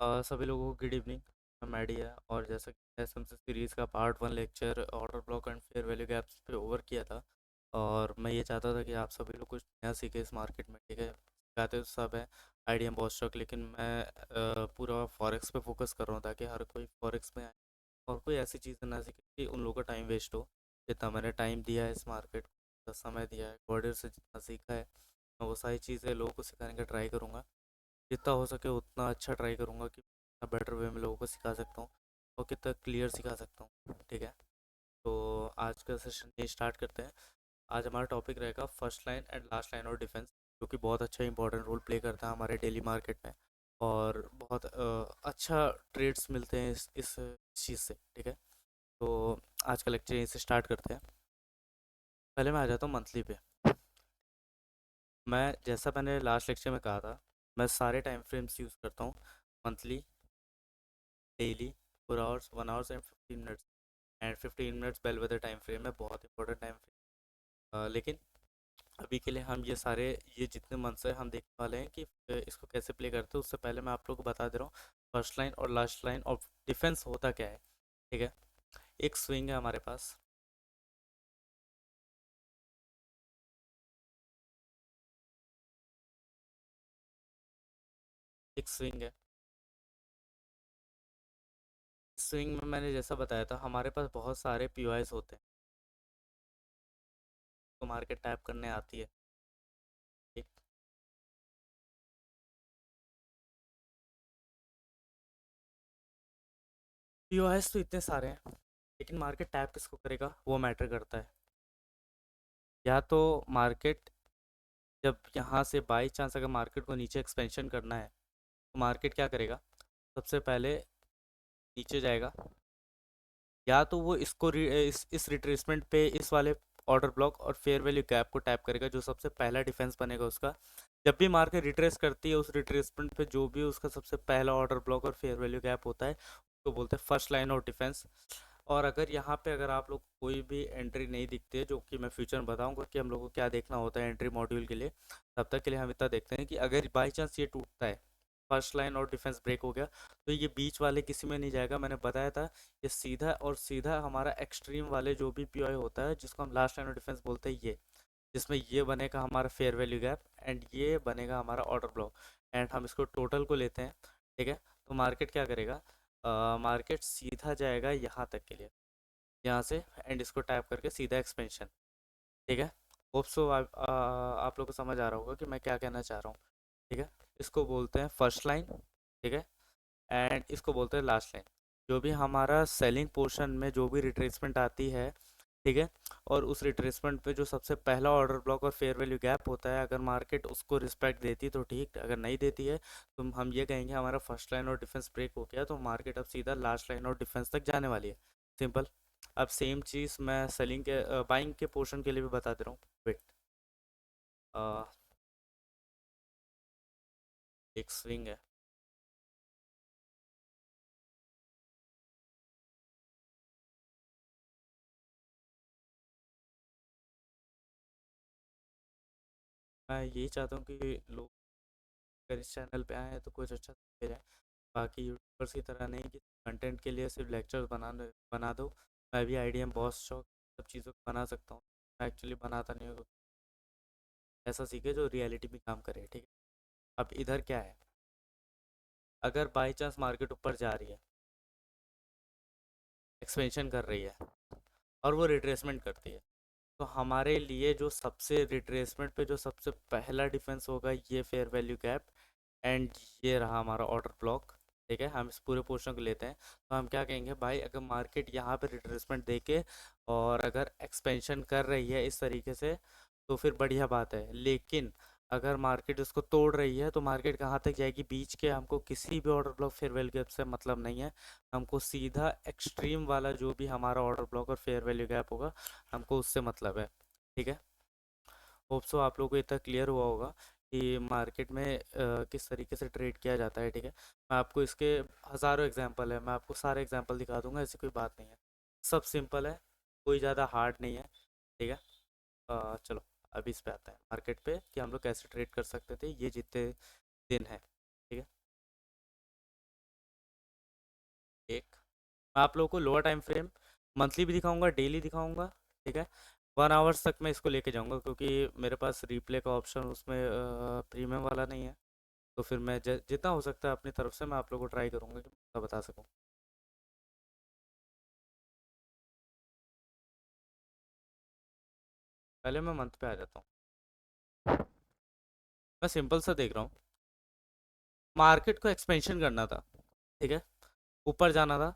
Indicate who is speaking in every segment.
Speaker 1: सभी लोगों को गुड इवनिंग। मैं मैडी है, और जैसा कि एसएमसी सीरीज़ का part 1 lecture order block and fair value gaps पे ओवर किया था। और मैं ये चाहता था कि आप सभी लोग कुछ नया सीखे इस मार्केट में। ठीक है, सिखाते तो सब है, आईडीएम बॉस्टॉक, लेकिन मैं पूरा फॉरेक्स पे फोकस कर रहा हूँ ताकि हर कोई फॉरेक्स में आए और कोई ऐसी चीज़ ना सीखे कि उन लोगों का टाइम वेस्ट हो। जितना मैंने टाइम दिया है इस मार्केट को, जितना समय दिया है, कॉर्डर से जितना सीखा है, मैं वो सारी चीज़ें लोगों को सिखाने का ट्राई करूँगा। जितना हो सके उतना अच्छा ट्राई करूँगा कि बेटर वे में लोगों को सिखा सकता हूँ और कितना क्लियर सिखा सकता हूँ। ठीक है, तो आज का सेशन ये स्टार्ट करते हैं। आज हमारा टॉपिक रहेगा first line and last line और डिफेंस, जो कि बहुत अच्छा इंपॉर्टेंट रोल प्ले करता है हमारे डेली मार्केट में। और बहुत अच्छा ट्रेड्स मिलते हैं इस चीज़ से। ठीक है, तो आज का लेक्चर यहीं से स्टार्ट करते हैं। पहले मैं आ जाता हूँ मंथली पे। मैं जैसा मैंने लास्ट लेक्चर में कहा था, मैं सारे टाइम फ्रेम्स यूज़ करता हूँ। Monthly, daily, 4 hours, 1 hours and 15 minutes. And 15 minutes bellwether time frame है, बहुत इंपॉर्टेंट टाइम फ्रेम। लेकिन अभी के लिए हम ये जितने मंथ्स है हम देखने वाले हैं कि इसको कैसे प्ले करते हैं। उससे पहले मैं आप लोगों को बता दे रहा हूँ फर्स्ट लाइन और लास्ट लाइन ऑफ डिफेंस होता क्या है। ठीक है, एक स्विंग है हमारे पास। एक स्विंग है। स्विंग में मैंने जैसा बताया था, हमारे पास बहुत सारे पीओआईस होते हैं, तो मार्केट टैप करने आती है। ठीक, पीओआईस तो इतने सारे हैं, लेकिन मार्केट टैप किसको करेगा वो मैटर करता है। या तो मार्केट, जब यहाँ से बाई चांस अगर मार्केट को नीचे एक्सपेंशन करना है, तो मार्केट क्या करेगा, सबसे पहले नीचे जाएगा। या तो वो इस रिट्रेसमेंट पे इस वाले ऑर्डर ब्लॉक और फेयर वैल्यू गैप को टैप करेगा, जो सबसे पहला डिफेंस बनेगा उसका। जब भी मार्केट रिट्रेस करती है, उस रिट्रेसमेंट पे जो भी उसका सबसे पहला ऑर्डर ब्लॉक और फेयर वैल्यू गैप होता है, उसको बोलते हैं फर्स्ट लाइन ऑफ डिफेंस। और अगर यहाँ पे अगर आप लोग कोई भी एंट्री नहीं दिखती है, जो कि मैं फ्यूचर में बताऊंगा कि हम लोग को क्या देखना होता है एंट्री मॉड्यूल के लिए, तब तक के लिए हम इतना देखते हैं कि अगर बाई चांस ये टूटता है, फर्स्ट लाइन और डिफेंस ब्रेक हो गया, तो ये बीच वाले किसी में नहीं जाएगा। मैंने बताया था, ये सीधा और सीधा हमारा एक्सट्रीम वाले जो भी पीओआई होता है, जिसको हम लास्ट लाइन ऑफ डिफेंस बोलते हैं, ये जिसमें ये बनेगा हमारा फेयर वैल्यू गैप एंड ये बनेगा हमारा ऑर्डर ब्लॉक। एंड हम इसको टोटल को लेते हैं। ठीक है, तो मार्केट क्या करेगा, मार्केट सीधा जाएगा यहाँ तक के लिए, यहाँ से, एंड इसको टैप करके सीधा एक्सपेंशन। ठीक है, होप सो आप लोग को समझ आ रहा होगा कि मैं क्या कहना चाह रहा हूँ। ठीक है, इसको बोलते हैं फर्स्ट लाइन। ठीक है, एंड इसको बोलते हैं लास्ट लाइन। जो भी हमारा सेलिंग पोर्शन में जो भी रिट्रेसमेंट आती है, ठीक है, और उस रिट्रेसमेंट पे जो सबसे पहला ऑर्डर ब्लॉक और फेयर वैल्यू गैप होता है, अगर मार्केट उसको रिस्पेक्ट देती है तो ठीक, अगर नहीं देती है तो हम ये कहेंगे हमारा फर्स्ट लाइन और डिफेंस ब्रेक हो गया, तो मार्केट अब सीधा लास्ट लाइन और डिफेंस तक जाने वाली है। सिंपल। अब सेम चीज़ मैं सेलिंग के बाइंग के पोर्शन के लिए भी बता दे रहा हूँ। वेट, एक स्विंग है। मैं यही चाहता हूँ कि लोग अगर इस चैनल पे आए हैं तो कुछ अच्छा सीख जाए। बाकी यूट्यूबर्स की तरह नहीं कि कंटेंट के लिए सिर्फ लेक्चर्स बना दो। मैं भी आईडीएम बॉस शौक सब चीज़ों को बना सकता हूँ। मैं एक्चुअली बनाता नहीं हूँ, ऐसा सीखे जो रियलिटी में काम करे। ठीक है, अब इधर क्या है, अगर बाई चांस मार्केट ऊपर जा रही है, एक्सपेंशन कर रही है, और वो रिट्रेसमेंट करती है, तो हमारे लिए जो सबसे रिट्रेसमेंट पे जो सबसे पहला डिफेंस होगा, ये फेयर वैल्यू गैप एंड ये रहा हमारा ऑर्डर ब्लॉक। ठीक है, हम इस पूरे पोर्शन को लेते हैं। तो हम क्या कहेंगे भाई, अगर मार्केट यहाँ पे रिट्रेसमेंट देके और अगर एक्सपेंशन कर रही है इस तरीके से, तो फिर बढ़िया बात है। लेकिन अगर मार्केट इसको तोड़ रही है, तो मार्केट कहाँ तक जाएगी, बीच के, हमको किसी भी order block fair value gap से मतलब नहीं है। हमको सीधा एक्सट्रीम वाला जो भी हमारा ऑर्डर ब्लॉक और फेयर वैल्यू गैप होगा, हमको उससे मतलब है। ठीक है, होप सो आप लोगों को इतना क्लियर हुआ होगा कि मार्केट में किस तरीके से ट्रेड किया जाता है। ठीक है, मैं आपको इसके हज़ारों एग्जांपल है, मैं आपको सारे एग्जांपल दिखा दूंगा, ऐसी कोई बात नहीं है। सब सिंपल है, कोई ज़्यादा हार्ड नहीं है। ठीक है, चलो अभी इस पे आते हैं मार्केट पे कि हम लोग कैसे ट्रेड कर सकते थे ये जितने दिन है। ठीक है, मैं आप लोगों को लोअर टाइम फ्रेम मंथली भी दिखाऊंगा, डेली दिखाऊंगा, ठीक है। 1 आवर्स तक मैं इसको लेके जाऊंगा, क्योंकि मेरे पास रिप्ले का ऑप्शन उसमें प्रीमियम वाला नहीं है। तो फिर मैं जितना हो सकता है अपनी तरफ से मैं आप लोगों को ट्राई करूंगा कि मैं बता सकूं। पहले मैं मंथ पे आ जाता हूँ। मैं सिंपल सा देख रहा हूँ, मार्केट को एक्सपेंशन करना था, ठीक है, ऊपर जाना था।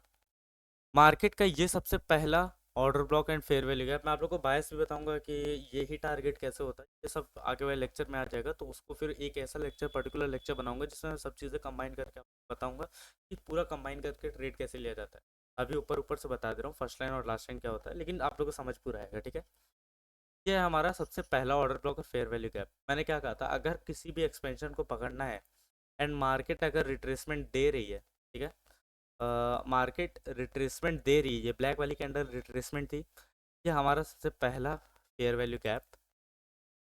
Speaker 1: मार्केट का ये सबसे पहला order block and fair value gap. मैं आप लोग को बायस भी बताऊंगा कि ये ही टारगेट कैसे होता है, ये सब आगे वाले लेक्चर में आ जाएगा। तो उसको फिर एक ऐसा लेक्चर, पर्टिकुलर लेक्चर बनाऊंगा जिसमें मैं सब चीज़ें कंबाइन करके आपको बताऊंगा कि पूरा कंबाइन करके ट्रेड कैसे लिया जाता है। अभी ऊपर ऊपर से बता दे रहा हूँ फर्स्ट लाइन और लास्ट लाइन क्या होता है, लेकिन आप लोग को समझ पूरा आएगा, ठीक है। ये है हमारा सबसे पहला ऑर्डर ब्लॉक और फेयर वैल्यू गैप। मैंने क्या कहा था, अगर किसी भी एक्सपेंशन को पकड़ना है एंड मार्केट अगर रिट्रेसमेंट दे रही है, ठीक है, मार्केट रिट्रेसमेंट दे रही है, ये ब्लैक वाली कैंडल रिट्रेसमेंट थी, ये हमारा सबसे पहला fair value gap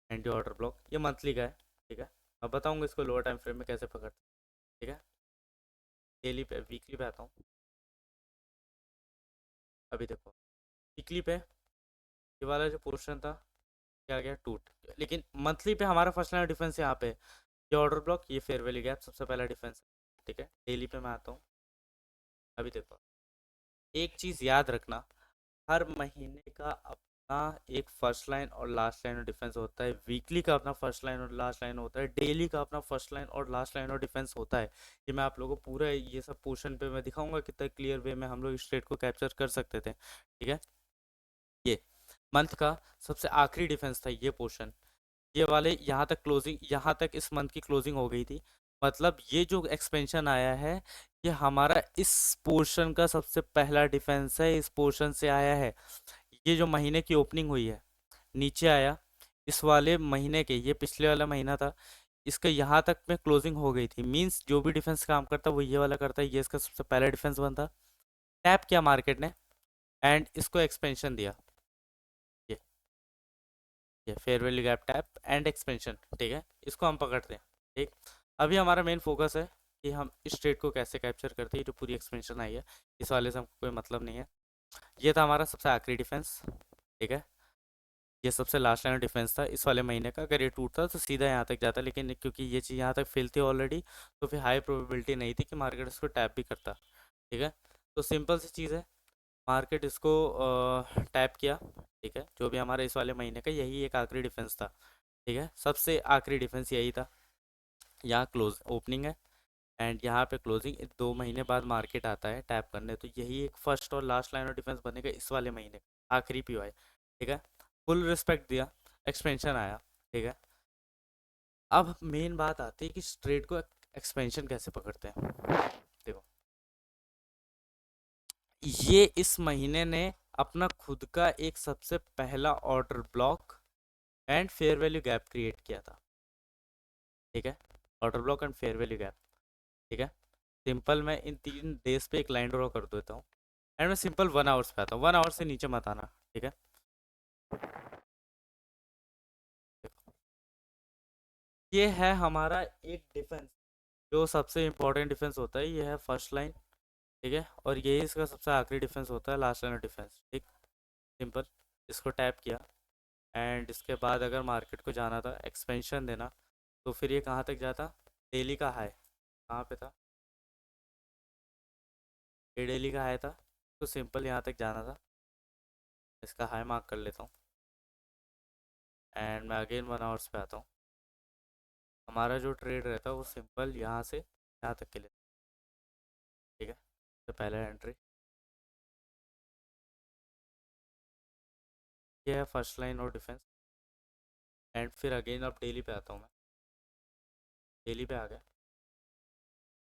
Speaker 1: anti order block. ये मंथली का है, ठीक है। अब बताऊंगा इसको लोअर टाइम फ्रेम में कैसे पकड़ते हैं, ठीक है। डेली पे, वीकली पे आता हूँ। अभी देखो, वीकली पे ये वाला जो पोर्शन था क्या गया, टूट। लेकिन मंथली पे हमारा फर्स्ट लाइन डिफेंस यहाँ पे है। ये ऑर्डर ब्लॉक, ये फेयर वैल्यू गैप, सबसे पहला डिफेंस है, ठीक है। डेली पे मैं आता हूँ। अभी देखो, एक चीज़ याद रखना, हर महीने का अपना एक फर्स्ट लाइन और लास्ट लाइन ऑफ डिफेंस होता है। वीकली का अपना फर्स्ट लाइन और लास्ट लाइन होता है। डेली का अपना फर्स्ट लाइन और लास्ट लाइन ऑफ डिफेंस होता है। ये मैं आप लोगों को पूरा ये सब पोर्शन पे मैं दिखाऊंगा कितना क्लियर वे में हम लोग इस ट्रेड को कैप्चर कर सकते थे, ठीक है। ये मंथ का सबसे आखिरी डिफेंस था ये पोर्शन। ये वाले यहाँ तक क्लोजिंग, यहाँ तक इस मंथ की क्लोजिंग हो गई थी। मतलब ये जो एक्सपेंशन आया है, ये हमारा इस पोर्शन का सबसे पहला डिफेंस है, इस पोर्शन से आया है। ये जो महीने की ओपनिंग हुई है, नीचे आया, इस वाले महीने के, ये पिछले वाला महीना था, इसका यहाँ तक में क्लोजिंग हो गई थी। मींस जो भी डिफेंस काम करता है वो ये वाला करता है। ये इसका सबसे पहला डिफेंस बनता। टैप किया मार्केट ने एंड इसको एक्सपेंशन दिया। ये ये fair value gap tap and expansion, ठीक है। इसको हम पकड़ते हैं, ठीक। अभी हमारा मेन फोकस है कि हम इस ट्रेड को कैसे कैप्चर करते हैं। जो पूरी एक्सपेंशन आई है, इस वाले से हमको कोई मतलब नहीं है। ये था हमारा सबसे आखिरी डिफेंस, ठीक है। ये सबसे लास्ट लाइन ऑफ डिफेंस था इस वाले महीने का। अगर ये टूटता तो सीधा यहाँ तक जाता, लेकिन क्योंकि ये चीज़ यहाँ तक फेल थी ऑलरेडी, तो फिर हाई प्रोबेबिलिटी नहीं थी कि मार्केट इसको टैप भी करता, ठीक है। तो सिंपल सी चीज़ है, मार्केट इसको टैप किया, ठीक है। जो भी हमारा इस वाले महीने का यही एक आखिरी डिफेंस था, ठीक है। सबसे आखिरी डिफेंस यही था। यहाँ क्लोज ओपनिंग है एंड यहाँ पे क्लोजिंग, 2 महीने बाद मार्केट आता है टैप करने। तो यही एक फर्स्ट और लास्ट लाइन ऑफ डिफेंस बनेगा इस वाले महीने का, आखिरी पीओआई, ठीक है। फुल रिस्पेक्ट दिया, एक्सपेंशन आया, ठीक है। अब मेन बात आती है कि स्ट्रेट को एक्सपेंशन कैसे पकड़ते हैं। देखो, ये इस महीने ने अपना खुद का एक सबसे पहला order block and fair value gap create किया था, ठीक है। Order block and fair value gap, ठीक है। सिंपल मैं इन 3 डेज पे एक लाइन ड्रॉ कर देता हूँ एंड मैं सिंपल 1 आवर्स पे आता हूँ। 1 आवर से नीचे मत आना, ठीक है। ये है हमारा एक डिफेंस, जो सबसे इम्पोर्टेंट डिफेंस होता है। ये है फर्स्ट लाइन, ठीक है। और यही इसका सबसे आखिरी डिफेंस होता है, लास्ट लाइन ऑफ डिफेंस, ठीक। सिंपल, इसको टैप किया एंड इसके बाद अगर मार्केट को जाना था एक्सपेंशन देना, तो फिर ये कहाँ तक जाता, डेली का हाई कहाँ पे था, ये डेली का हाई था। तो सिंपल यहाँ तक जाना था, इसका हाई मार्क कर लेता हूँ एंड मैं अगेन 1 आवर्स पे आता हूँ। हमारा जो ट्रेड रहता है वो सिंपल यहाँ से यहाँ तक के लिए, ठीक है। तो पहला एंट्री ये है, फर्स्ट लाइन और डिफेंस एंड फिर अगेन अब डेली पे आता हूँ मैं। डेली पे आ गया,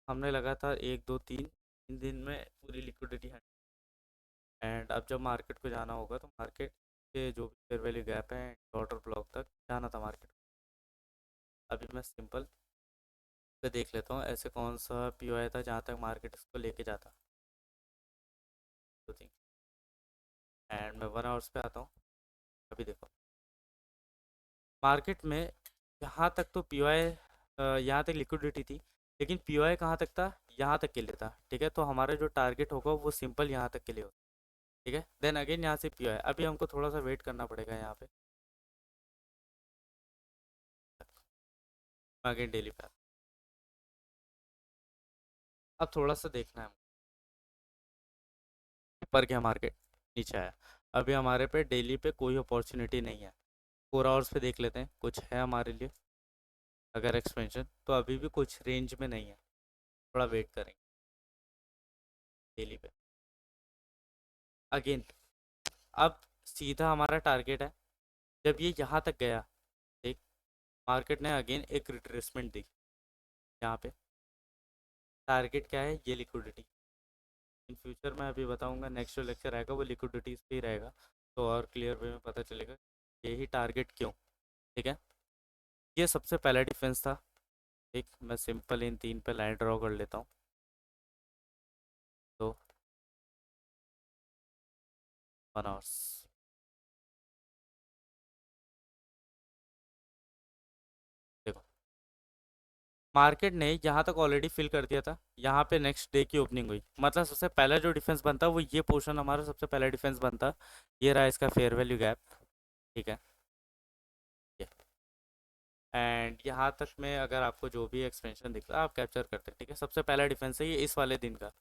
Speaker 1: हमने लगातार 1 2 3 दिन में पूरी लिक्विडिटी है। एंड अब जब मार्केट को जाना होगा तो मार्केट के जो भी फेयर वैल्यू गैप है ऑर्डर ब्लॉक तक जाना था मार्केट। अभी मैं सिंपल पे देख लेता हूँ ऐसे कौन सा पीओआई था जहाँ तक मार्केट इसको लेके जाता, एंड मैं 1 आवर्स पे आता हूँ। अभी देखो, मार्केट में यहाँ तक तो पीओआई, यहाँ तक लिक्विडिटी थी, लेकिन पीओआई कहाँ तक था, यहाँ तक के लिए था, ठीक है, तो हमारा जो टारगेट होगा वो सिंपल यहाँ तक के लिए होगा, ठीक है। देन अगेन यहाँ से पी है, अभी हमको थोड़ा सा वेट करना पड़ेगा यहाँ पे, अगेन डेली पे। अब थोड़ा सा देखना है ऊपर क्या मार्केट नीचे आया, अभी हमारे पे डेली पे कोई अपॉर्चुनिटी नहीं है। 4 आवर्स पे देख लेते हैं कुछ है हमारे लिए, अगर एक्सपेंशन तो अभी भी कुछ रेंज में नहीं है, थोड़ा वेट करेंगे डेली पे। अगेन अब सीधा हमारा टारगेट है, जब ये यहाँ तक गया, ठीक, मार्केट ने अगेन एक रिट्रेसमेंट दी यहाँ पे। टारगेट क्या है, ये लिक्विडिटी। इन फ्यूचर मैं अभी बताऊंगा, नेक्स्ट जो लेक्चर आएगा वो लिक्विडिटीज पे ही रहेगा, तो और क्लियर वे में पता चलेगा यही टारगेट क्यों, ठीक है। ये सबसे पहला डिफेंस था, ठीक, मैं सिंपल इन 3 पे लाइन ड्रॉ कर लेता हूँ। तो 1 आवर्स देखो, मार्केट ने यहाँ तक ऑलरेडी फिल कर दिया था, यहाँ पे नेक्स्ट डे की ओपनिंग हुई, मतलब सबसे पहला जो डिफेंस बनता वो ये पोर्शन हमारा सबसे पहला डिफेंस बनता, ये रहा इसका फेयर वैल्यू गैप, ठीक है। एंड यहाँ तक में अगर आपको जो भी एक्सपेंशन दिखता है आप कैप्चर करते हैं, ठीक है। सबसे पहला डिफेंस है ये इस वाले दिन का,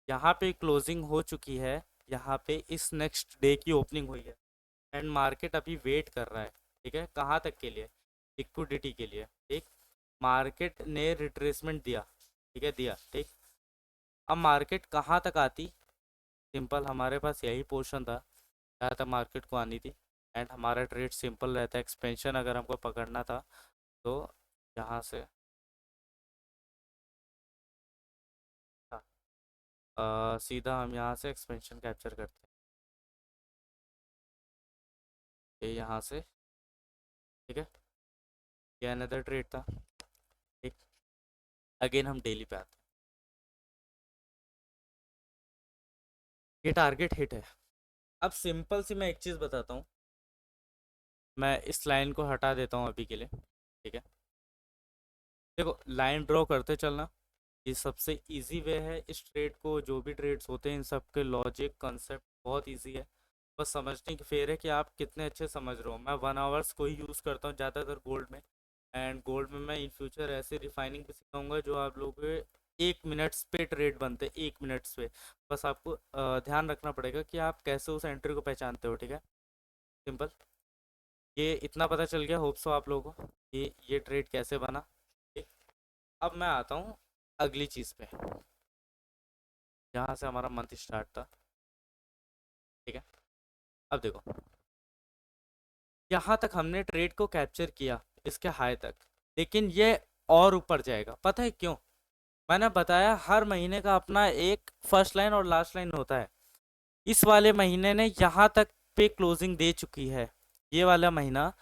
Speaker 1: यहाँ पे क्लोजिंग हो चुकी है, यहाँ पे इस नेक्स्ट डे की ओपनिंग हुई है, एंड मार्केट अभी वेट कर रहा है, ठीक है, कहाँ तक के लिए, लिक्विडिटी के लिए, ठीक। मार्केट ने रिट्रेसमेंट दिया, ठीक है, दिया, ठीक। अब मार्केट कहाँ तक आती, सिंपल हमारे पास यही पोर्शन था जहाँ तक मार्केट को आनी थी, एंड हमारा ट्रेड सिंपल रहता है, एक्सपेंशन अगर हमको पकड़ना था तो यहाँ से, हाँ, सीधा हम यहाँ से एक्सपेंशन कैप्चर करते हैं, ये यहाँ से, ठीक है। ये अनदर ट्रेड था, ठीक। अगेन हम डेली पे आते हैं, ये टारगेट हिट है। अब सिंपल सी मैं एक चीज़ बताता हूँ, मैं इस लाइन को हटा देता हूँ अभी के लिए, ठीक है। देखो लाइन ड्रॉ करते चलना, ये सबसे इजी वे है इस ट्रेड को, जो भी ट्रेड्स होते हैं इन सब के लॉजिक कंसेप्ट बहुत इजी है, बस समझने की फेर है कि आप कितने अच्छे समझ रहे हो। मैं 1 आवर्स को ही यूज़ करता हूँ ज़्यादातर गोल्ड में, एंड गोल्ड में मैं इन फ्यूचर ऐसे रिफाइनिंग भी सिखाऊंगा जो आप लोगों के 1 मिनट्स पे ट्रेड बनते हैं, 1 मिनट्स पे। बस आपको ध्यान रखना पड़ेगा कि आप कैसे उस एंट्री को पहचानते हो, ठीक है, सिंपल। ये इतना पता चल गया होप सो आप लोगों को कि ये ट्रेड कैसे बना, ठीक। अब मैं आता हूँ अगली चीज़ पे, जहाँ से हमारा मंथ स्टार्ट था, ठीक है। अब देखो यहाँ तक हमने ट्रेड को कैप्चर किया इसके हाई तक, लेकिन ये और ऊपर जाएगा, पता है क्यों? मैंने बताया हर महीने का अपना एक फर्स्ट लाइन और लास्ट लाइन होता है, इस वाले महीने ने यहाँ तक पे क्लोजिंग दे चुकी है, ये वाला महीना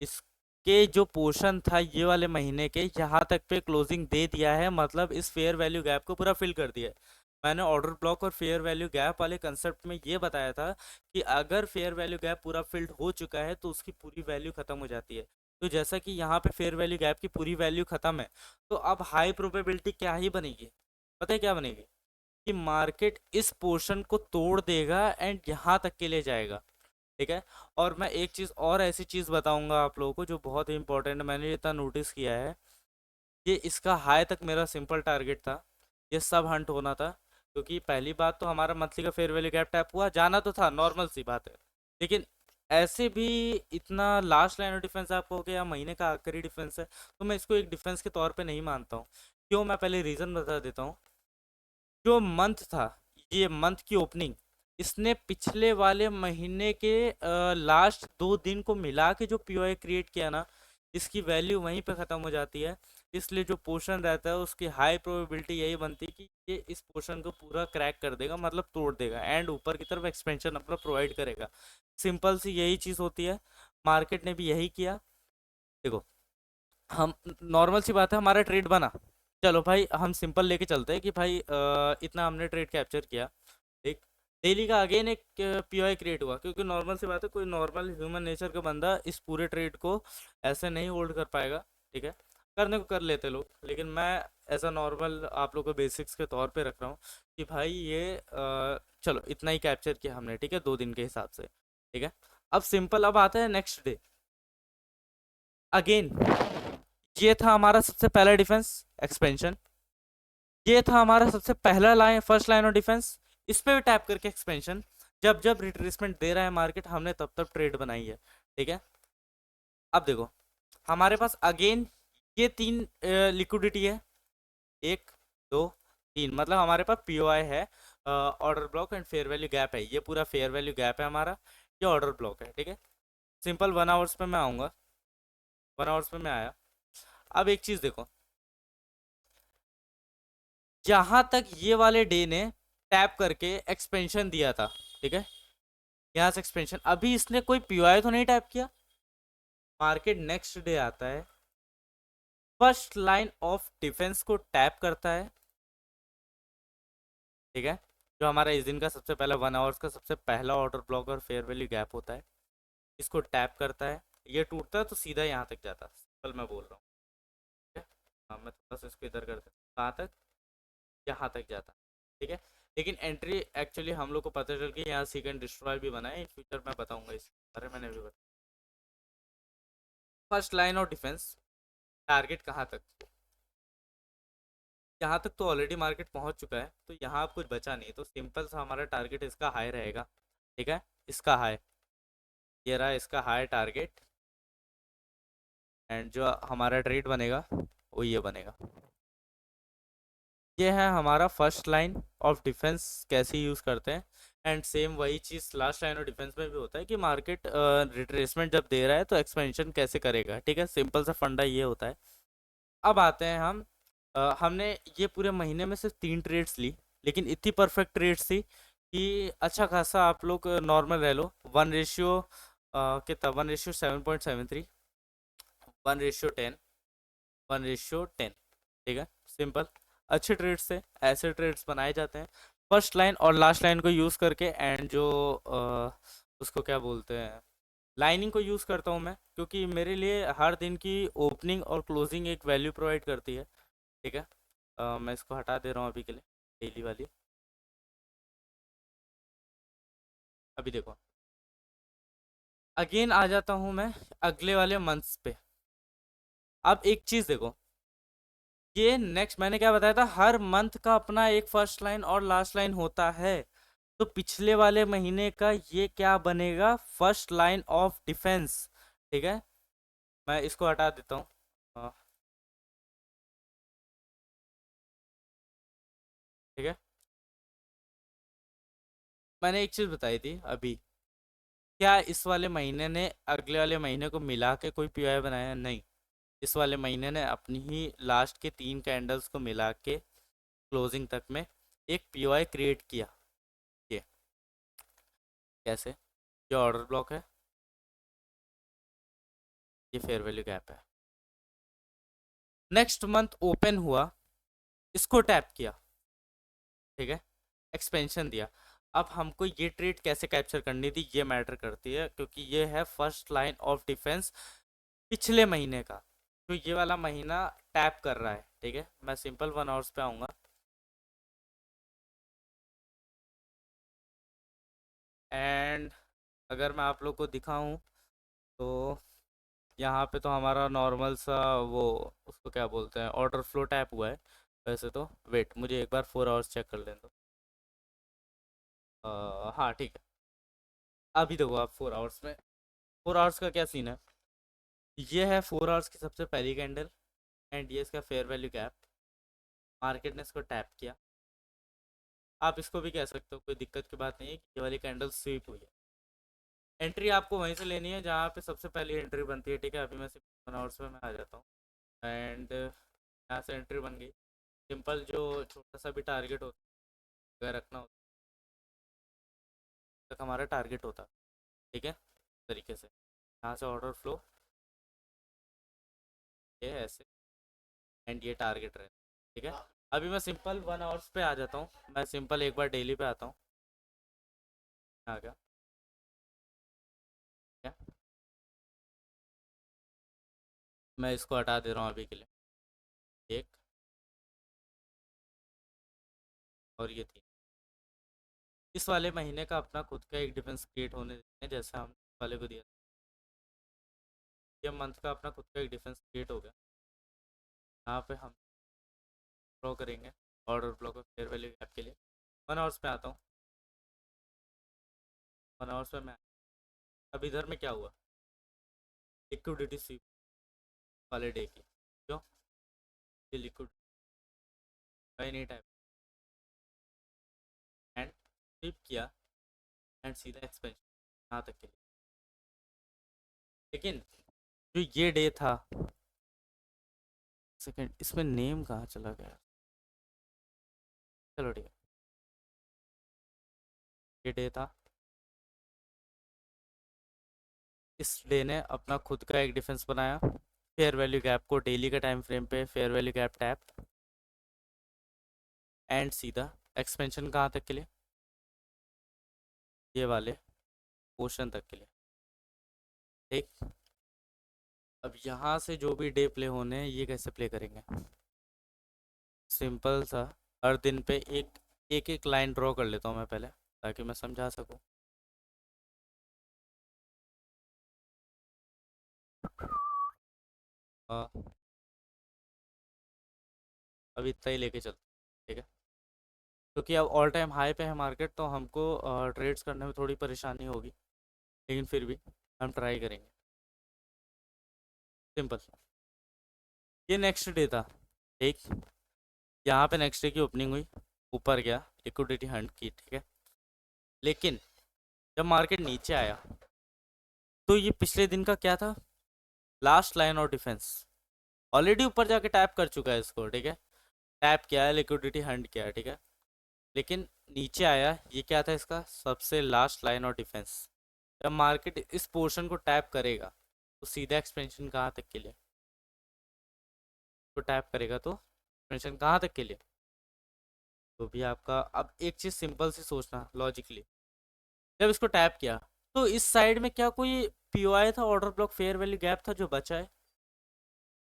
Speaker 1: इसके जो पोर्शन था ये वाले महीने के यहाँ तक पे क्लोजिंग दे दिया है, मतलब इस फेयर वैल्यू गैप को पूरा फिल कर दिया है। मैंने ऑर्डर ब्लॉक और फेयर वैल्यू गैप वाले कंसेप्ट में ये बताया था कि अगर फेयर वैल्यू गैप पूरा फिल्ड हो चुका है तो उसकी पूरी वैल्यू खत्म हो जाती है। तो जैसा कि यहाँ पे फेयर वैल्यू गैप की पूरी वैल्यू खत्म है, तो अब हाई प्रोबेबिलिटी क्या ही बनेगी, पता है क्या बनेगी, कि मार्केट इस पोर्शन को तोड़ देगा एंड यहाँ तक के लिए जाएगा, ठीक है। और मैं एक चीज़ और ऐसी चीज़ बताऊंगा आप लोगों को जो बहुत ही इंपॉर्टेंट है, मैंने इतना नोटिस किया है, ये इसका हाई तक मेरा सिंपल टारगेट था, ये सब हंट होना था, क्योंकि पहली बात तो हमारा मंथली का फेयर वैल्यू गैप टैप हुआ, जाना तो था, नॉर्मल सी बात है, लेकिन ऐसे भी इतना लास्ट लाइन ऑफ डिफेंस आपको हो गया, महीने का आखिरी डिफेंस है, तो मैं इसको एक डिफेंस के तौर पे नहीं मानता हूँ। क्यों, मैं पहले रीज़न बता देता हूँ। जो मंथ था, ये मंथ की ओपनिंग, इसने पिछले वाले महीने के लास्ट 2 दिन को मिला के जो पीओआई क्रिएट किया ना, इसकी वैल्यू वहीं पे ख़त्म हो जाती है। इसलिए जो पोर्शन रहता है उसकी हाई प्रोबेबिलिटी यही बनती है कि ये इस पोर्शन को पूरा क्रैक कर देगा, मतलब तोड़ देगा एंड ऊपर की तरफ एक्सपेंशन अपना प्रोवाइड करेगा। सिंपल सी यही चीज़ होती है, मार्केट ने भी यही किया। देखो हम, नॉर्मल सी बात है, हमारा ट्रेड बना, चलो भाई हम सिंपल लेके चलते हैं कि भाई इतना हमने ट्रेड कैप्चर किया, एक डेली का अगेन एक पीओआई क्रिएट हुआ, क्योंकि नॉर्मल सी बात है कोई नॉर्मल ह्यूमन नेचर का बंदा इस पूरे ट्रेड को ऐसे नहीं होल्ड कर पाएगा, ठीक है। करने को कर लेते लोग, लेकिन मैं ऐसा नॉर्मल आप लोग को बेसिक्स के तौर पे रख रहा हूँ कि भाई ये चलो इतना ही कैप्चर किया हमने, ठीक है, 2 दिन के हिसाब से, ठीक है। अब सिंपल, अब आता है नेक्स्ट डे अगेन। ये था हमारा सबसे पहला डिफेंस एक्सपेंशन, ये था हमारा सबसे पहला line, first line of defence. इस पे भी टैप करके एक्सपेंशन। जब जब रिट्रेसमेंट दे रहा है मार्केट, हमने तब तब ट्रेड बनाई है, ठीक है। अब देखो हमारे पास अगेन ये 3 लिक्विडिटी है, 1 2 3, मतलब हमारे पास पीओआई है, order block and fair value gap है, ये पूरा फेयर वैल्यू गैप है हमारा, ये ऑर्डर ब्लॉक है, ठीक है। सिंपल 1 आवर्स पे मैं आऊँगा, 1 आवर्स पे मैं आया। अब एक चीज़ देखो, जहां तक ये वाले डे ने टैप करके एक्सपेंशन दिया था, ठीक है, यहाँ से एक्सपेंशन, अभी इसने कोई पीओआई तो नहीं टैप किया। मार्केट नेक्स्ट डे आता है, फर्स्ट लाइन ऑफ डिफेंस को टैप करता है, ठीक है, जो हमारा इस दिन का सबसे पहला 1 आवर्स का सबसे पहला ऑर्डर ब्लॉक और फेयर वैल्यू गैप होता है। इसको टैप करता है, ये टूटता है तो सीधा यहाँ तक जाता है, सिंपल मैं बोल रहा हूँ, ठीक है। हाँ, मैं थोड़ा सा इसको इधर करता हूँ, कहाँ तक, यहाँ तक जाता है, ठीक है। लेकिन एंट्री एक्चुअली हम लोग को पता चल गई, यहाँ सीक एंड डिस्ट्रॉय भी बना है, इन फ्यूचर मैं बताऊंगा इस बारे में, मैंने भी बताया। First line of defence, target कहाँ तक, यहाँ तक तो ऑलरेडी मार्केट पहुंच चुका है, तो यहाँ अब कुछ बचा नहीं, तो सिंपल सा हमारा टारगेट इसका हाई रहेगा, ठीक है। इसका हाई, ये रहा इसका हाई टारगेट, एंड जो हमारा ट्रेड बनेगा वो ये बनेगा। ये है हमारा फर्स्ट लाइन ऑफ डिफेंस, कैसे यूज़ करते हैं। एंड सेम वही चीज़ लास्ट लाइन ऑफ डिफेंस में भी होता है कि मार्केट रिट्रेसमेंट जब दे रहा है तो एक्सपेंशन कैसे करेगा, ठीक है, सिंपल सा फंडा ये होता है। अब आते हैं हम, हमने ये पूरे महीने में सिर्फ 3 ट्रेड्स ली, लेकिन इतनी परफेक्ट ट्रेड्स थी कि अच्छा खासा आप लोग नॉर्मल रह लो। 1 रेशियो कितना, 1:7.73, 1:10, 1:10, ठीक है, सिंपल। अच्छे ट्रेड्स थे, ऐसे ट्रेड्स बनाए जाते हैं फर्स्ट लाइन और लास्ट लाइन को यूज़ करके। एंड जो उसको क्या बोलते हैं, लाइनिंग को यूज़ करता हूँ मैं, क्योंकि मेरे लिए हर दिन की ओपनिंग और क्लोजिंग एक वैल्यू प्रोवाइड करती है, ठीक है। मैं इसको हटा दे रहा हूँ अभी के लिए, डेली वाली। अभी देखो अगेन आ जाता हूँ मैं अगले वाले मंथ्स पे। अब एक चीज़ देखो, ये नेक्स्ट मैंने क्या बताया था, हर मंथ का अपना एक फर्स्ट लाइन और लास्ट लाइन होता है। तो पिछले वाले महीने का ये क्या बनेगा, फर्स्ट लाइन ऑफ डिफेंस, ठीक है। मैं इसको हटा देता हूँ, ठीक है। मैंने एक चीज़ बताई थी अभी, क्या इस वाले महीने ने अगले वाले महीने को मिला के कोई पीओआई बनाया, नहीं। इस वाले महीने ने अपनी ही लास्ट के 3 कैंडल्स को मिला के क्लोजिंग तक में एक पीओआई क्रिएट किया। ये कैसे, ये ऑर्डर ब्लॉक है, ये फेयर वैल्यू गैप है। नेक्स्ट मंथ ओपन हुआ, इसको टैप किया, ठीक है, एक्सपेंशन दिया। अब हमको ये ट्रेड कैसे कैप्चर करनी थी, ये मैटर करती है, क्योंकि ये है फर्स्ट लाइन ऑफ डिफेंस पिछले महीने का, तो ये वाला महीना टैप कर रहा है, ठीक है। मैं सिंपल 1 आवर्स पे आऊँगा, एंड अगर मैं आप लोग को दिखाऊं तो यहाँ पे तो हमारा नॉर्मल सा वो, उसको क्या बोलते हैं, ऑर्डर फ्लो टैप हुआ है। वैसे तो वेट, मुझे एक बार 4 आवर्स चेक कर लें तो हाँ ठीक है। अभी देखो आप 4 आवर्स में, 4 आवर्स का क्या सीन है, ये है 4 आवर्स की सबसे पहली कैंडल, एंड ये इसका फेयर वैल्यू गैप। मार्केट ने इसको टैप किया, आप इसको भी कह सकते हो, कोई दिक्कत की बात नहीं है कि ये वाली कैंडल स्वीप हुई है। एंट्री आपको वहीं से लेनी है जहाँ पे सबसे पहली एंट्री बनती है, ठीक है। अभी मैं सिर्फ 1 आवर्स में मैं आ जाता हूँ, एंड यहाँ से एंट्री बन गई। सिंपल जो छोटा सा भी टारगेट होता है, अगर रखना होता तक हमारा टारगेट होता, ठीक है, इस तरीके से यहाँ से ऑर्डर फ्लो, ये है ऐसे, एंड ये टारगेट रहे, ठीक है। अभी मैं सिंपल 1 आवर्स पे आ जाता हूँ, मैं सिंपल एक बार डेली पे आता हूँ, आ गया, ठीक है। मैं इसको हटा दे रहा हूँ अभी के लिए, एक और ये थी। इस वाले महीने का अपना खुद का एक डिफरेंस क्रिएट होने देते हैं, जैसे हम वाले को दिया। ये मंथ का अपना खुद का एक डिफरेंस क्रिएट हो गया। यहाँ पे हम ड्रॉ करेंगे order block of fair value gap के लिए। 1 आवर्स पे आता हूँ। 1 आवर्स पे मैं, अब इधर में क्या हुआ, लिक्विडिटी स्वीप वाले डे की, क्यों, ये liquid any type and sweep किया एंड सीधा एक्सपेंशन यहाँ तक के लिए। लेकिन जो ये डे था, सेकंड इसमें नेम कहाँ चला गया, चलो ठीक है, ये डे था। इस डे ने अपना खुद का एक डिफरेंस बनाया, फेयर वैल्यू गैप को डेली का टाइम फ्रेम पे fair value gap tap and सीधा एक्सपेंशन कहाँ तक के लिए, ये वाले पोर्शन तक के लिए। ठीक, अब यहाँ से जो भी डे प्ले होने हैं ये कैसे प्ले करेंगे, सिंपल सा, हर दिन पे एक एक एक लाइन ड्रॉ कर लेता हूँ मैं पहले, ताकि मैं समझा सकूँ। अब इतना ही लेके चलते, ठीक है, क्योंकि अब ऑल टाइम हाई पे है मार्केट, तो हमको ट्रेड्स करने में थोड़ी परेशानी होगी, लेकिन फिर भी हम ट्राई करेंगे। सिंपल, ये नेक्स्ट डे था। ठीक, यहाँ पे नेक्स्ट डे की ओपनिंग हुई, ऊपर गया, लिक्विडिटी हंट की, ठीक है। लेकिन जब मार्केट नीचे आया तो ये पिछले दिन का क्या था, last line of defence, already ऊपर जाके टैप कर चुका है इसको, ठीक है, टैप किया है, लिक्विडिटी हंट किया है, ठीक है। लेकिन नीचे आया, ये क्या था इसका सबसे लास्ट लाइन ऑफ डिफेंस। जब मार्केट इस पोर्शन को टैप करेगा तो सीधा एक्सपेंशन कहाँ तक के लिए, तो टैप करेगा तो एक्सपेंशन कहाँ तक के लिए, तो भी आपका अब एक चीज़ सिंपल सी सोचना लॉजिकली, जब इसको टैप किया तो इस साइड में क्या कोई पीओआई था, order block fair value gap था जो बचा है,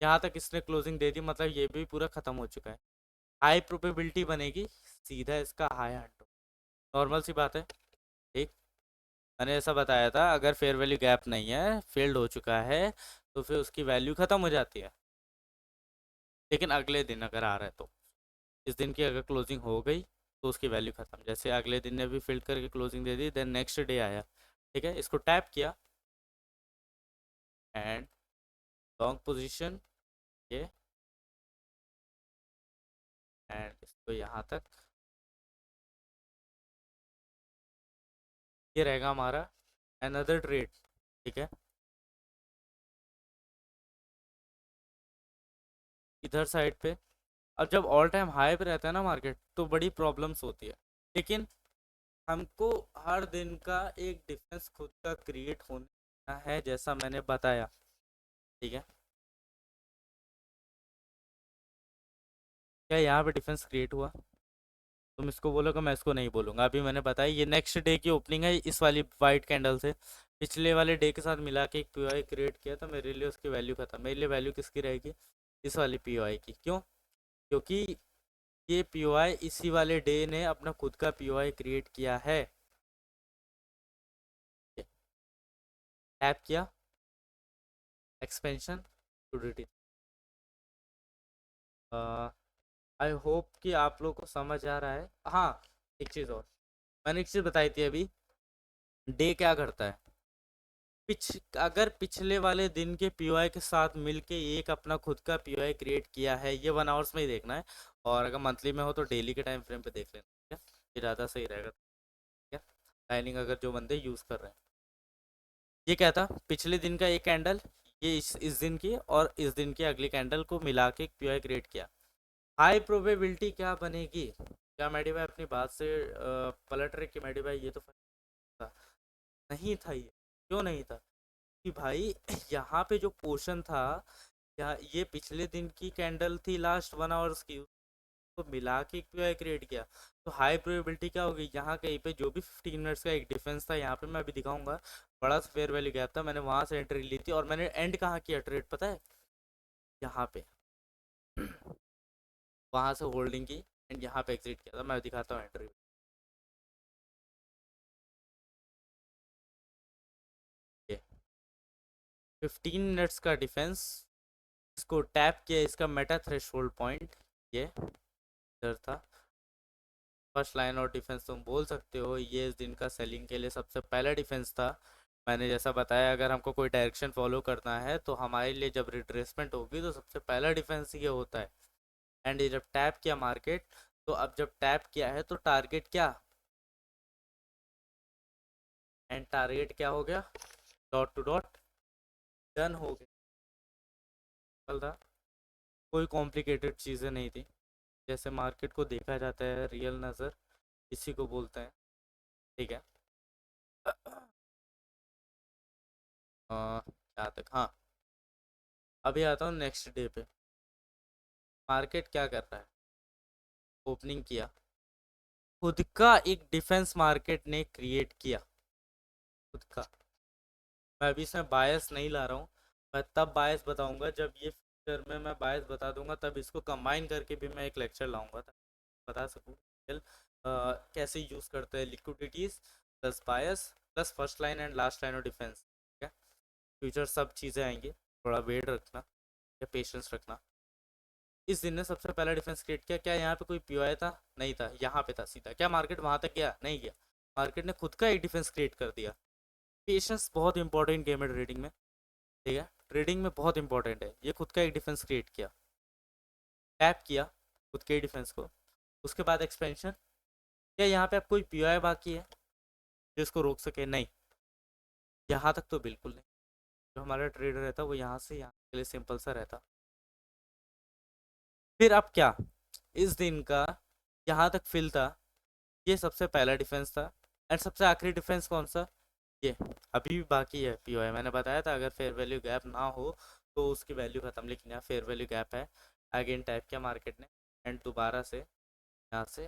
Speaker 1: यहाँ तक इसने क्लोजिंग दे दी, मतलब ये भी पूरा खत्म हो चुका है। हाई प्रोबेबिलिटी बनेगी सीधा इसका हाई हंट, नॉर्मल सी बात है। ठीक, मैंने ऐसा बताया था, अगर फेयर वैल्यू गैप नहीं है, फेल्ड हो चुका है, तो फिर उसकी वैल्यू ख़त्म हो जाती है। लेकिन अगले दिन अगर आ रहा है तो इस दिन की अगर क्लोजिंग हो गई तो उसकी वैल्यू ख़त्म, जैसे अगले दिन ने भी फिल्ड करके क्लोजिंग दे दी, देन नेक्स्ट डे आया, ठीक है, इसको टैप किया एंड लॉन्ग पोजीशन ये, एंड इसको यहाँ तक, ये रहेगा हमारा अनदर ट्रेड, ठीक है। इधर साइड पे अब जब ऑल टाइम हाई पे रहता है ना मार्केट, तो बड़ी प्रॉब्लम्स होती है, लेकिन हमको हर दिन का एक डिफरेंस खुद का क्रिएट होना है, जैसा मैंने बताया, ठीक है। क्या यहाँ पे डिफरेंस क्रिएट हुआ, तुम इसको बोलोगे, मैं इसको नहीं बोलूँगा, अभी मैंने बताया ये नेक्स्ट डे की ओपनिंग है, इस वाली वाइट कैंडल से पिछले वाले डे के साथ मिला के एक पीओआई क्रिएट किया, तो मेरे लिए उसकी वैल्यू खत्म, मेरे लिए वैल्यू किसकी रहेगी, इस वाली पीओआई की, क्यों, क्योंकि ये पीओआई इसी वाले डे ने अपना खुद का पीओआई क्रिएट किया है। टैप किया, एक्सपेंशन, लिक्विडिटी। आई होप कि आप लोग को समझ आ रहा है। हाँ, एक चीज़ और, मैंने एक चीज़ बताई थी अभी, डे क्या करता है, अगर पिछले वाले दिन के पीओआई के साथ मिलके एक अपना खुद का पीओआई क्रिएट किया है, ये 1 आवर्स में ही देखना है, और अगर मंथली में हो तो डेली के टाइम फ्रेम पे देख लेना, ठीक है, ये ज़्यादा सही रहेगा, ठीक है। लाइनिंग अगर जो बंदे यूज़ कर रहे हैं, ये क्या था, पिछले दिन का एक कैंडल, ये इस दिन की और इस दिन की अगली कैंडल को मिला के एक पीओआई क्रिएट किया, हाई प्रोबेबिलिटी क्या बनेगी, क्या मैडी भाई अपनी बात से पलट रहे कि मैडी भाई ये तो था, नहीं था ये, क्यों नहीं था, कि भाई यहाँ पे जो पोर्शन था, या ये पिछले दिन की कैंडल थी लास्ट 1 आवर्स की, तो मिला के एक पीआई क्रिएट किया, तो हाई प्रोबेबिलिटी क्या होगी, यहाँ कहीं पे जो भी 15 मिनट्स का एक डिफरेंस था, यहाँ पे मैं अभी दिखाऊंगा, बड़ा सा फेयर वैल्यू गैप था, मैंने वहां से एंट्री ली थी, और मैंने एंड कहाँ किया ट्रेड पता है, यहाँ पे वहां से होल्डिंग की, एंड यहाँ पे एग्जिट किया था। मैं दिखाता हूँ एंट्री। 15 मिनट्स का डिफेंस, इसको टैप किया, इसका मेटा थ्रेशोल्ड पॉइंट ये इधर था। फर्स्ट लाइन और डिफेंस तुम बोल सकते हो, ये इस दिन का सेलिंग के लिए सबसे पहला डिफेंस था। मैंने जैसा बताया, अगर हमको कोई डायरेक्शन फॉलो करना है तो हमारे लिए जब रिट्रेसमेंट होगी तो सबसे पहला डिफेंस ये होता है। एंड ये जब टैप किया मार्केट, तो अब जब टैप किया है तो टारगेट क्या, एंड टारगेट क्या हो गया, डॉट टू डॉट डन हो गया। चल रहा, कोई कॉम्प्लिकेटेड चीज़ें नहीं थी। जैसे मार्केट को देखा जाता है रियल नज़र, इसी को बोलते हैं। ठीक है। क्या तक, हाँ, अभी आता हूँ नेक्स्ट डे पे। मार्केट क्या कर रहा है, ओपनिंग किया, खुद का एक डिफेंस मार्केट ने क्रिएट किया, खुद का। मैं अभी इसमें बायस नहीं ला रहा हूँ, मैं तब बायस बताऊंगा जब ये फ्यूचर में मैं बायस बता दूंगा, तब इसको कंबाइन करके भी मैं एक लेक्चर लाऊंगा ताकि बता सकूँ कैसे यूज़ करते हैं liquidities plus bias plus first line and last line of defence. ठीक है, फ्यूचर सब चीज़ें आएंगी, थोड़ा वेट रखना या पेशेंस रखना। इस दिन ने सबसे पहला डिफेंस क्रिएट किया। क्या यहाँ पे कोई पीओआई था? नहीं था, यहाँ पे था सीधा। क्या मार्केट वहां तक गया? नहीं गया। मार्केट ने खुद का एक डिफेंस क्रिएट कर दिया। पेशेंस बहुत इंपॉर्टेंट गेम है ट्रेडिंग में। ठीक है, ट्रेडिंग में बहुत इंपॉर्टेंट है। ये खुद का एक डिफेंस क्रिएट किया, टैप किया खुद के डिफेंस को, उसके बाद एक्सपेंशन। क्या यहाँ पे अब कोई पीओआई बाकी है जो इसको रोक सके? नहीं, यहाँ तक तो बिल्कुल नहीं। जो हमारा ट्रेडर रहता वो यहाँ से यहाँ के लिए सिंपल सा रहता। फिर अब क्या, इस दिन का यहाँ तक फिल था, ये सबसे पहला डिफेंस था। एंड सबसे आखिरी डिफेंस कौन सा, ये अभी भी बाकी है पीओआई। मैंने बताया था अगर फेयर वैल्यू गैप ना हो तो उसकी वैल्यू खत्म, लेकिन यहाँ फेयर वैल्यू गैप है। अगेन टाइप किया मार्केट ने, एंड दोबारा से यहाँ से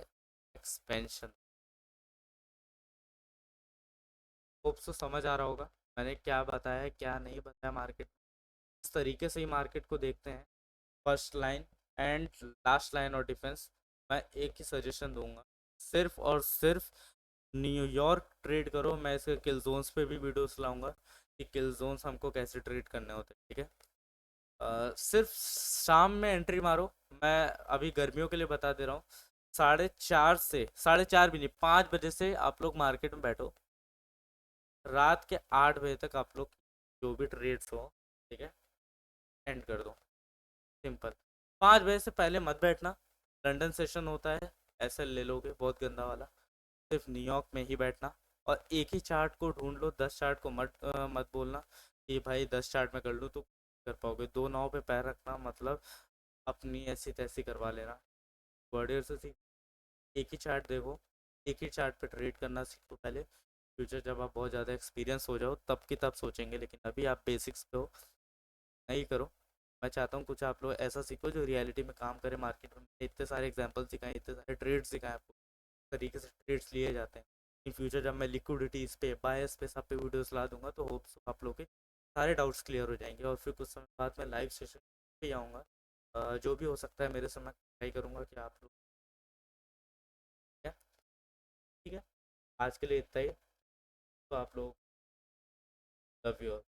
Speaker 1: एक्सपेंशन। होप सो समझ आ रहा होगा मैंने क्या बताया क्या नहीं बताया। मार्केट इस तरीके से ही मार्केट को देखते हैं, first line and last line और डिफेंस। मैं एक ही सजेशन दूंगा, सिर्फ और सिर्फ न्यूयॉर्क ट्रेड करो। मैं इसके किल जोन्स पे भी वीडियोस लाऊंगा कि किल जोन्स हमको कैसे ट्रेड करने होते हैं। ठीक है, सिर्फ शाम में एंट्री मारो। मैं अभी गर्मियों के लिए बता दे रहा हूँ, 4:30 से 4:30 भी नहीं, 5 बजे से आप लोग मार्केट में बैठो, रात के 8 बजे तक आप लोग जो भी ट्रेड्स हो, ठीक है, एंड कर दो। सिंपल। 5 बजे से पहले मत बैठना। लंदन सेशन होता है, ऐसे ले लोगे बहुत गंदा वाला। सिर्फ न्यूयॉर्क में ही बैठना, और एक ही चार्ट को ढूंढ लो। 10 चार्ट को मत बोलना कि भाई 10 चार्ट में कर लूँ, तो कर पाओगे। दो नाव पे पैर रखना मतलब अपनी ऐसी तैसी करवा लेना। वर्डियर से सीख, एक ही चार्ट देखो, एक ही चार्ट पे ट्रेड करना सीखो पहले। फ्यूचर जब आप बहुत ज़्यादा एक्सपीरियंस हो जाओ तब की तब सोचेंगे, लेकिन अभी आप बेसिक्स पे हो, नहीं करो। मैं चाहता हूँ कुछ आप लोग ऐसा सीखो जो रियलिटी में काम करे मार्केट में। इतने सारे एग्जाम्पल सिखाएं, इतने सारे ट्रेड्स सिखाएं आपको, तरीके से ट्रेड्स लिए जाते हैं। इन फ्यूचर जब मैं लिक्विडिटीज़ पे, बायस पे, सब पे वीडियोस ला दूंगा तो होप्स आप लोग के सारे डाउट्स क्लियर हो जाएंगे। और फिर कुछ समय बाद मैं लाइव सेशन पे आऊँगा। जो भी हो सकता है मेरे से मैं ट्राई करूँगा कि आप लोग, क्या, ठीक है, आज के लिए इतना ही। तो आप लोग, लव यू।